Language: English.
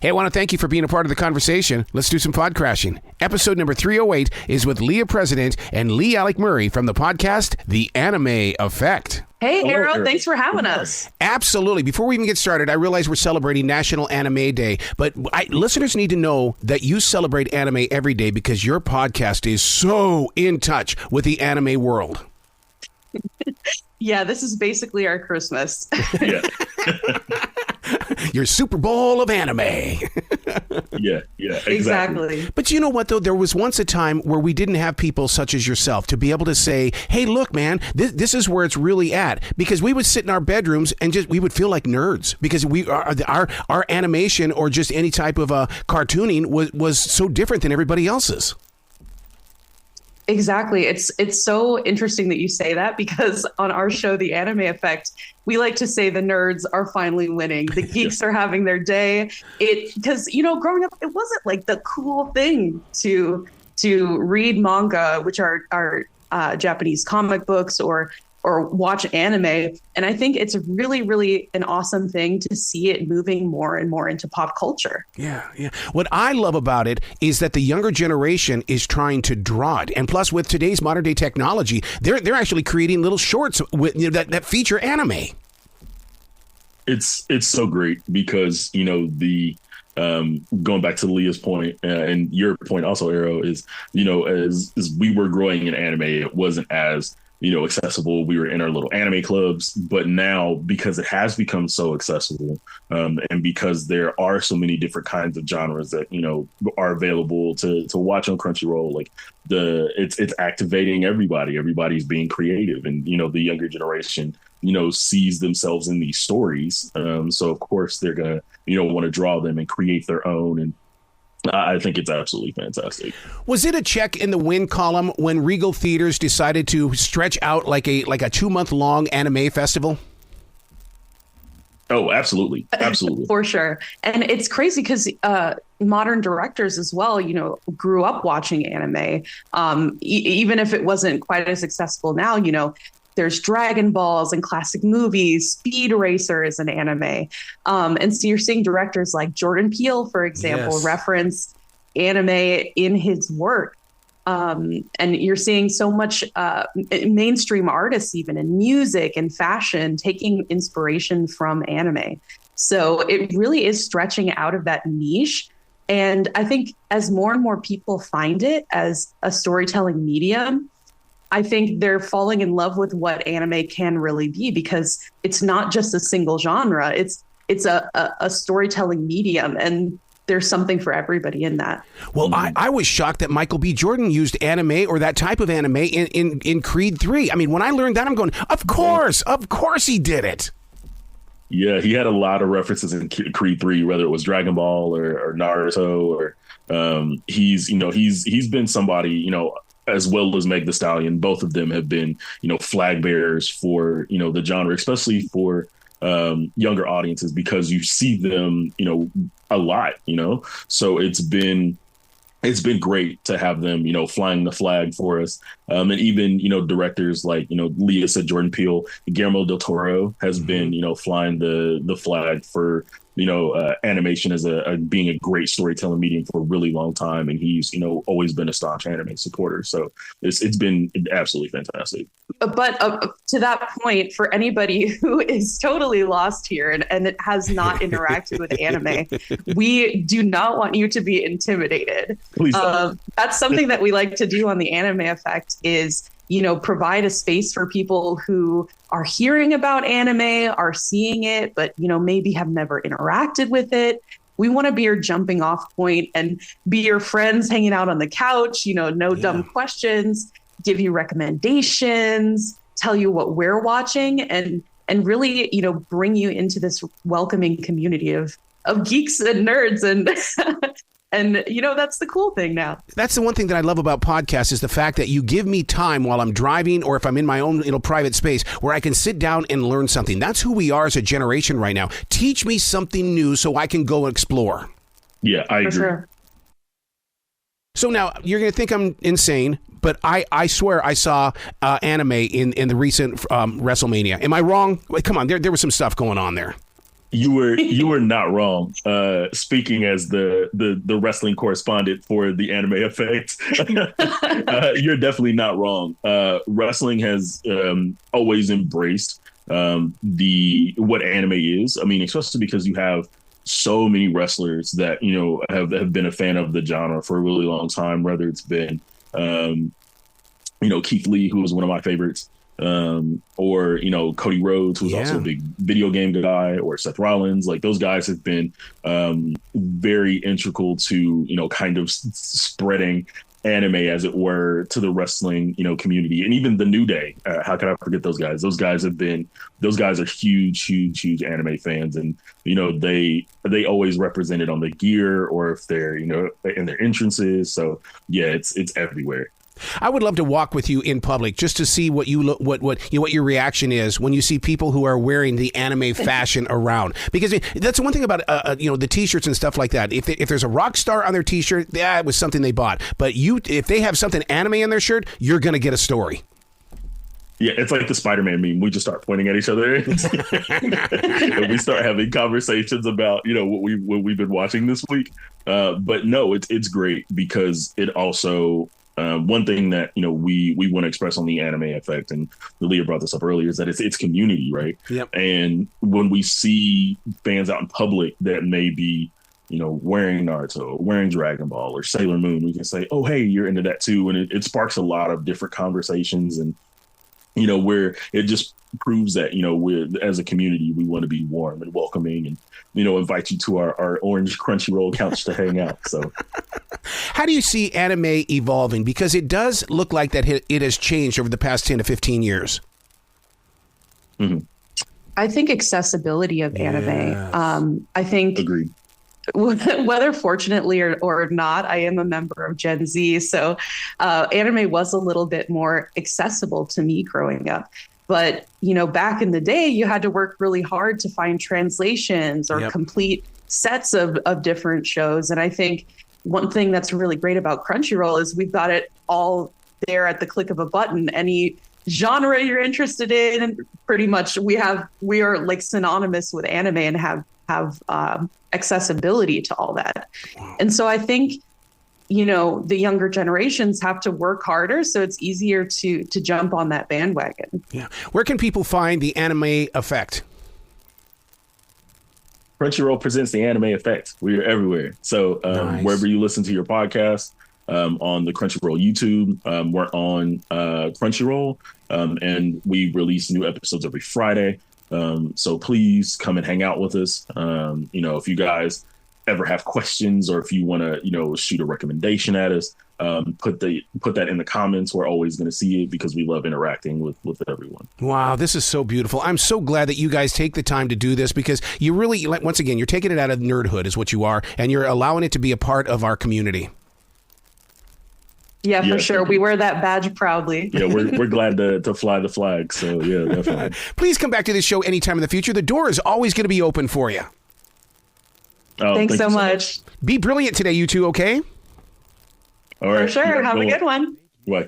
Hey, I want to thank you for being a part of the conversation. Let's do some pod crashing. Episode number 308 is with Leah President and LeAlec Murray from the podcast, The Anime Effect. Hey, Arrow, thanks for having us. Absolutely. Before we even get started, I realize we're celebrating National Anime Day, but listeners need to know that you celebrate anime every day because your podcast is so in touch with the anime world. Yeah, this is basically our Christmas. Yeah. Your Super Bowl of anime. Yeah, exactly. But you know what, though? There was once a time where we didn't have people such as yourself to be able to say, hey, look, man, this is where it's really at. Because we would sit in our bedrooms and we would feel like nerds because our animation or just any type of cartooning was so different than everybody else's. Exactly. It's so interesting that you say that because on our show, The Anime Effect, we like to say the nerds are finally winning. The geeks are having their day. Because, growing up, it wasn't like the cool thing to read manga, which are Japanese comic books or watch anime. And I think it's really, really an awesome thing to see it moving more and more into pop culture. Yeah. What I love about it is that the younger generation is trying to draw it. And plus, with today's modern day technology, they're actually creating little shorts with that feature anime. It's so great because, the going back to Leah's point and your point also, Arrow, is, as we were growing in anime, it wasn't as accessible. We were in our little anime clubs, but now because it has become so accessible, and because there are so many different kinds of genres that are available to watch on Crunchyroll, like it's activating everybody. Everybody's being creative, and the younger generation sees themselves in these stories. So of course they're gonna want to draw them and create their own, and I think it's absolutely fantastic. Was it a check in the win column when Regal Theaters decided to stretch out like a 2-month long anime festival? Oh, absolutely. For sure. And it's crazy because modern directors as well, grew up watching anime. Even if it wasn't quite as accessible now, there's Dragon Balls and classic movies, Speed Racer is an anime. And so you're seeing directors like Jordan Peele, for example, reference anime in his work. And you're seeing so much mainstream artists, even in music and fashion, taking inspiration from anime. So it really is stretching out of that niche. And I think as more and more people find it as a storytelling medium, I think they're falling in love with what anime can really be because it's not just a single genre. It's a storytelling medium, and there's something for everybody in that. Well, I was shocked that Michael B. Jordan used anime or that type of anime in Creed 3. I mean, when I learned that, I'm going, of course he did it. Yeah, he had a lot of references in Creed 3, whether it was Dragon Ball or Naruto, or he's been somebody, as well as Meg Thee Stallion. Both of them have been, flag bearers for, the genre, especially for younger audiences, because you see them, a lot, so it's been great to have them, flying the flag for us. And even, directors like, Leah said, Jordan Peele, Guillermo del Toro has been, flying the flag for, animation as being a great storytelling medium for a really long time. And he's, always been a staunch anime supporter. So it's been absolutely fantastic. But to that point, for anybody who is totally lost here and it has not interacted with anime, we do not want you to be intimidated. Please don't. That's something that we like to do on the Anime Effect is, provide a space for people who are hearing about anime, are seeing it, but, maybe have never interacted with it. We want to be your jumping off point and be your friends hanging out on the couch, no dumb questions, give you recommendations, tell you what we're watching, and really, bring you into this welcoming community of geeks and nerds and And, that's the cool thing now. That's the one thing that I love about podcasts is the fact that you give me time while I'm driving or if I'm in my own private space where I can sit down and learn something. That's who we are as a generation right now. Teach me something new so I can go explore. Yeah, I agree. Sure. So now you're going to think I'm insane, but I swear I saw anime in the recent WrestleMania. Am I wrong? Come on, there was some stuff going on there. You were not wrong. Speaking as the wrestling correspondent for the Anime Effect, you're definitely not wrong. Wrestling has always embraced the what anime is. I mean, especially because you have so many wrestlers that have been a fan of the genre for a really long time. Whether it's been Keith Lee, who was one of my favorites. Or Cody Rhodes, who's also a big video game guy, or Seth Rollins. Like, those guys have been very integral to kind of spreading anime, as it were, to the wrestling community. And even the New Day, how could I forget those guys? Those guys are huge anime fans, and they always represent it on the gear, or if they're in their entrances. So yeah, it's everywhere. I would love to walk with you in public just to see what you look, what your reaction is when you see people who are wearing the anime fashion around. Because that's the one thing about the T-shirts and stuff like that. If there's a rock star on their T-shirt, it was something they bought. But if they have something anime in their shirt, you're going to get a story. Yeah, it's like the Spider-Man meme. We just start pointing at each other and we start having conversations about what we've been watching this week. But no, it's great because it also. One thing that we want to express on the Anime Effect, and Leah brought this up earlier, is that it's community, right? Yep. And when we see fans out in public that may be wearing Naruto, wearing Dragon Ball, or Sailor Moon, we can say, "Oh, hey, you're into that too," and it sparks a lot of different conversations, and where it just proves that we're, as a community, we want to be warm and welcoming, and invite you to our orange Crunchyroll couch to hang out. So. How do you see anime evolving? Because it does look like that it has changed over the past 10 to 15 years. Mm-hmm. I think accessibility of anime. I think agreed. Whether fortunately or not, I am a member of Gen Z. So anime was a little bit more accessible to me growing up. But, back in the day, you had to work really hard to find translations or complete sets of different shows. And I think one thing that's really great about Crunchyroll is we've got it all there at the click of a button. Any genre you're interested in, and pretty much we are like synonymous with anime and have accessibility to all that. Wow. And so I think the younger generations have to work harder, so it's easier to jump on that bandwagon. Yeah. Where can people find the Anime Effect? Crunchyroll presents the Anime Effect. We are everywhere. So nice. Wherever you listen to your podcast, on the Crunchyroll YouTube, we're on Crunchyroll, and we release new episodes every Friday. So please come and hang out with us. If you guys ever have questions, or if you want to, shoot a recommendation at us, put that in the comments. We're always going to see it because we love interacting with everyone. Wow, this is so beautiful. I'm so glad that you guys take the time to do this, because you really, once again, you're taking it out of nerdhood is what you are, and you're allowing it to be a part of our community. Yeah, for sure. We wear that badge proudly. Yeah, we're glad to fly the flag. So yeah, definitely. Please come back to this show anytime in the future. The door is always going to be open for you. Oh, Thanks so much. Be brilliant today, you two, okay? All right. For sure. Have a good one. Bye.